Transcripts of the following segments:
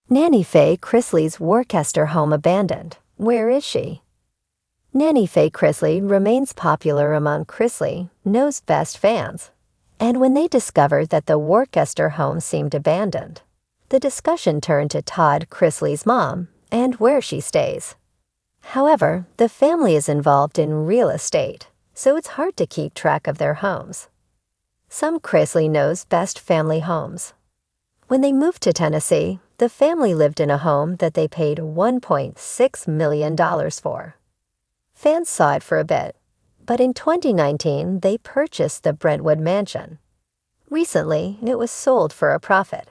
Nanny Faye Chrisley's Worcester home abandoned. Where is she? Nanny Faye Chrisley remains popular among Chrisley Knows Best fans. And when they discovered that the Worcester home seemed abandoned, the discussion turned to Todd Chrisley's mom and where she stays. However, the family is involved in real estate, so it's hard to keep track of their homes. Some Chrisley Knows Best family homes. When they moved to Tennessee, the family lived in a home that they paid $1.6 million for. Fans saw it for a bit, but in 2019 they purchased the Brentwood mansion. Recently, it was sold for a profit.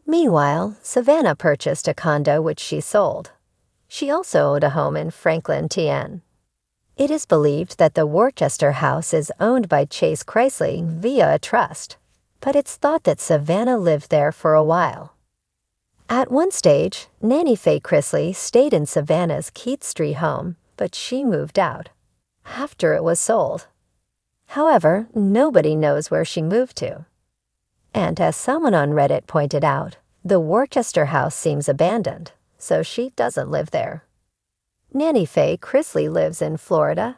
Meanwhile, Savannah purchased a condo which she sold. She also owned a home in Franklin, TN. It is believed that the Worcester house is owned by Chase Chrisley via a trust, but it's thought that Savannah lived there for a while. At one stage, Nanny Faye Chrisley stayed in Savannah's Keith Street home, but she moved out after it was sold. However, nobody knows where she moved to. And as someone on Reddit pointed out, the Worcester house seems abandoned, so she doesn't live there. Nanny Faye Chrisley lives in Florida.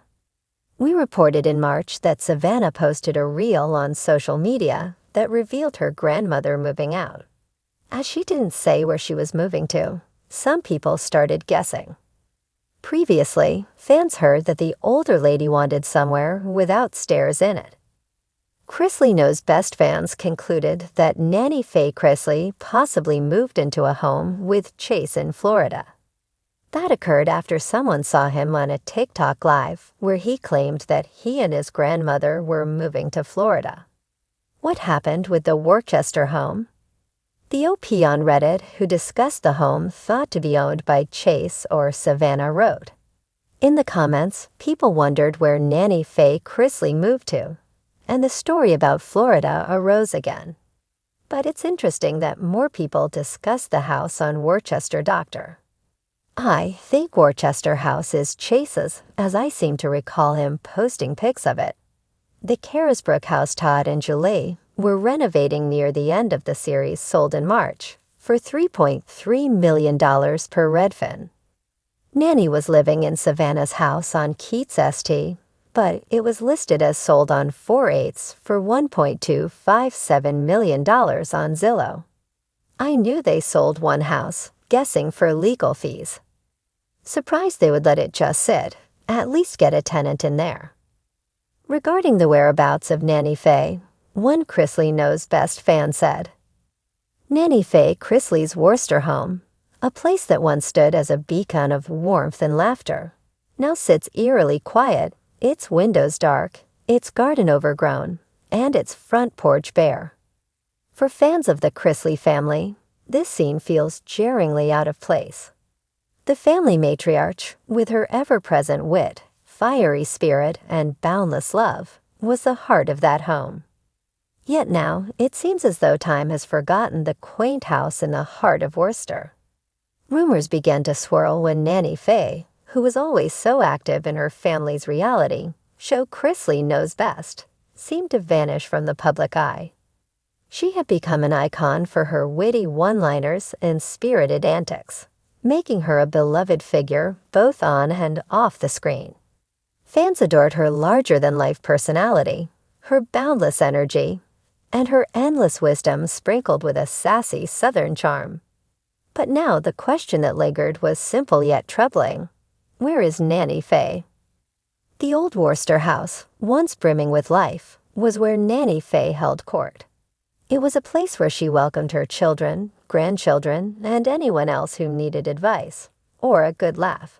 We reported in March that Savannah posted a reel on social media that revealed her grandmother moving out. As she didn't say where she was moving to, some people started guessing. Previously, fans heard that the older lady wanted somewhere without stairs in it. Chrisley Knows Best fans concluded that Nanny Faye Chrisley possibly moved into a home with Chase in Florida. That occurred after someone saw him on a TikTok live where he claimed that he and his grandmother were moving to Florida. What happened with the Worcester home? The OP on Reddit who discussed the home thought to be owned by Chase or Savannah wrote. In the comments, people wondered where Nanny Faye Chrisley moved to, and the story about Florida arose again. But it's interesting that more people discussed the house on Worcester Doctor. I think Worcester House is Chase's, as I seem to recall him posting pics of it. The Carisbrooke house Todd and Julie were renovating near the end of the series sold in March for $3.3 million per Redfin. Nanny was living in Savannah's house on Keats St, but it was listed as sold on 4/8 for $1.257 million on Zillow. I knew they sold one house, guessing for legal fees. Surprised they would let it just sit, at least get a tenant in there. Regarding the whereabouts of Nanny Faye, one Chrisley Knows Best fan said, Nanny Faye Chrisley's Worcester home, a place that once stood as a beacon of warmth and laughter, now sits eerily quiet, its windows dark, its garden overgrown, and its front porch bare. For fans of the Chrisley family, this scene feels jarringly out of place. The family matriarch, with her ever-present wit, fiery spirit, and boundless love, was the heart of that home. Yet now, it seems as though time has forgotten the quaint house in the heart of Worcester. Rumors began to swirl when Nanny Faye, who was always so active in her family's reality show Chrisley Knows Best, seemed to vanish from the public eye. She had become an icon for her witty one-liners and spirited antics, making her a beloved figure both on and off the screen. Fans adored her larger-than-life personality, her boundless energy, and her endless wisdom sprinkled with a sassy Southern charm. But now the question that lingered was simple yet troubling. Where is Nanny Faye? The old Worcester house, once brimming with life, was where Nanny Faye held court. It was a place where she welcomed her children, grandchildren, and anyone else who needed advice, or a good laugh.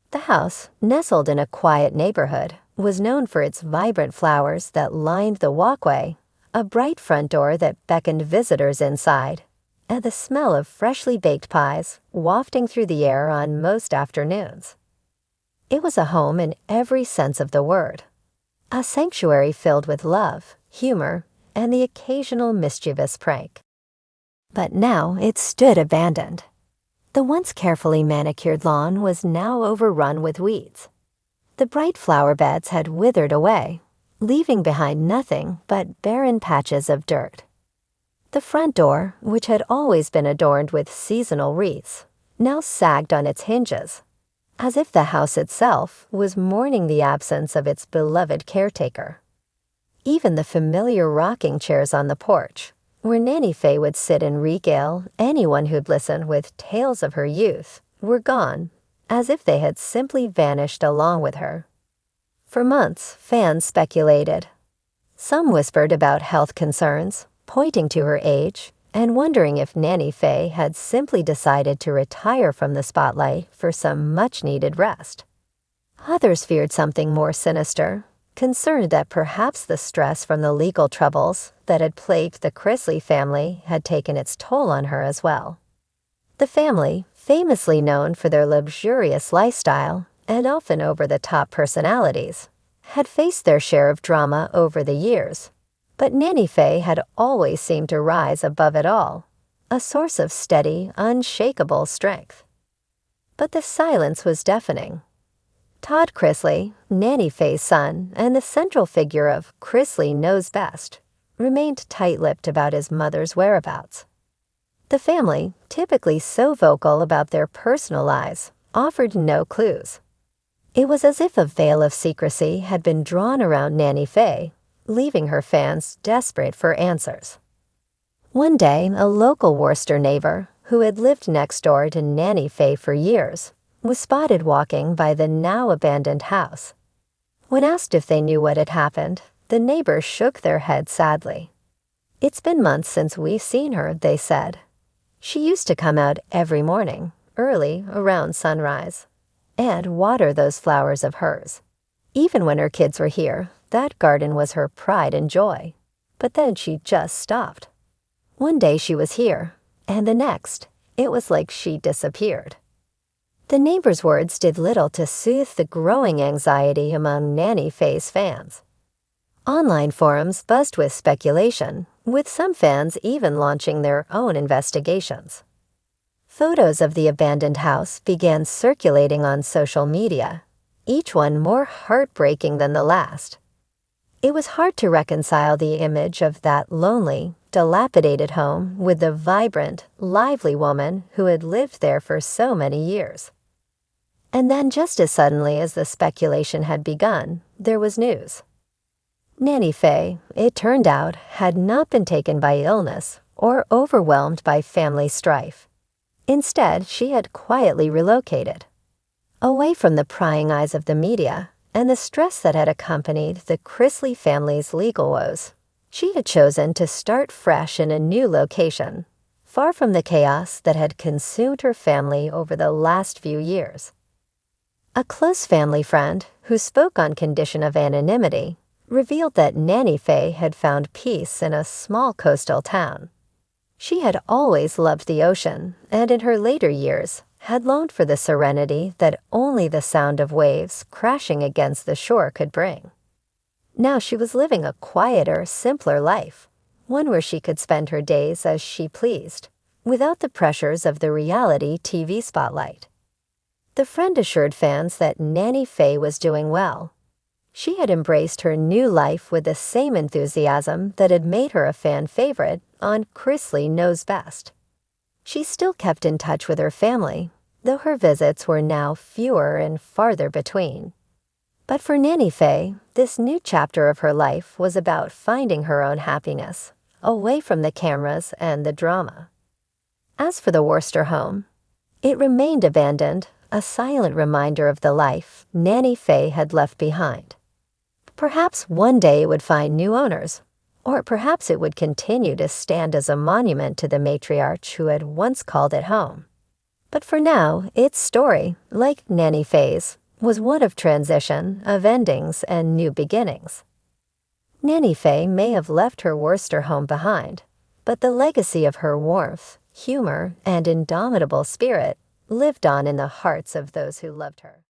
The house, nestled in a quiet neighborhood, was known for its vibrant flowers that lined the walkway, a bright front door that beckoned visitors inside, and the smell of freshly baked pies wafting through the air on most afternoons. It was a home in every sense of the word, a sanctuary filled with love, humor, and the occasional mischievous prank. But now it stood abandoned. The once carefully manicured lawn was now overrun with weeds. The bright flower beds had withered away, leaving behind nothing but barren patches of dirt. The front door, which had always been adorned with seasonal wreaths, now sagged on its hinges, as if the house itself was mourning the absence of its beloved caretaker. Even the familiar rocking chairs on the porch, where Nanny Faye would sit and regale anyone who'd listen with tales of her youth, were gone, as if they had simply vanished along with her. For months, fans speculated. Some whispered about health concerns, pointing to her age, and wondering if Nanny Faye had simply decided to retire from the spotlight for some much-needed rest. Others feared something more sinister, concerned that perhaps the stress from the legal troubles that had plagued the Chrisley family had taken its toll on her as well. The family, famously known for their luxurious lifestyle and often over-the-top personalities, had faced their share of drama over the years. But Nanny Faye had always seemed to rise above it all, a source of steady, unshakable strength. But the silence was deafening. Todd Chrisley, Nanny Faye's son and the central figure of Chrisley Knows Best, remained tight-lipped about his mother's whereabouts. The family, typically so vocal about their personal lives, offered no clues. It was as if a veil of secrecy had been drawn around Nanny Faye, leaving her fans desperate for answers. One day, a local Worcester neighbor, who had lived next door to Nanny Faye for years, was spotted walking by the now-abandoned house. When asked if they knew what had happened, the neighbors shook their heads sadly. "It's been months since we've seen her," they said. "She used to come out every morning, early around sunrise, and water those flowers of hers. Even when her kids were here, that garden was her pride and joy. But then she just stopped. One day she was here, and the next, it was like she disappeared." The neighbor's words did little to soothe the growing anxiety among Nanny Faye's fans. Online forums buzzed with speculation, with some fans even launching their own investigations. Photos of the abandoned house began circulating on social media, each one more heartbreaking than the last. It was hard to reconcile the image of that lonely, dilapidated home with the vibrant, lively woman who had lived there for so many years. And then, just as suddenly as the speculation had begun, there was news. Nanny Faye, it turned out, had not been taken by illness or overwhelmed by family strife. Instead, she had quietly relocated, away from the prying eyes of the media and the stress that had accompanied the Chrisley family's legal woes. She had chosen to start fresh in a new location, far from the chaos that had consumed her family over the last few years. A close family friend, who spoke on condition of anonymity, revealed that Nanny Faye had found peace in a small coastal town. She had always loved the ocean, and in her later years had longed for the serenity that only the sound of waves crashing against the shore could bring. Now she was living a quieter, simpler life, one where she could spend her days as she pleased, without the pressures of the reality TV spotlight. The friend assured fans that Nanny Faye was doing well. She had embraced her new life with the same enthusiasm that had made her a fan favorite on Chrisley Knows Best. She still kept in touch with her family, though her visits were now fewer and farther between. But for Nanny Faye, this new chapter of her life was about finding her own happiness, away from the cameras and the drama. As for the Worcester home, it remained abandoned, a silent reminder of the life Nanny Faye had left behind. Perhaps one day it would find new owners, or perhaps it would continue to stand as a monument to the matriarch who had once called it home. But for now, its story, like Nanny Faye's, was one of transition, of endings, and new beginnings. Nanny Faye may have left her Worcester home behind, but the legacy of her warmth, humor, and indomitable spirit lived on in the hearts of those who loved her.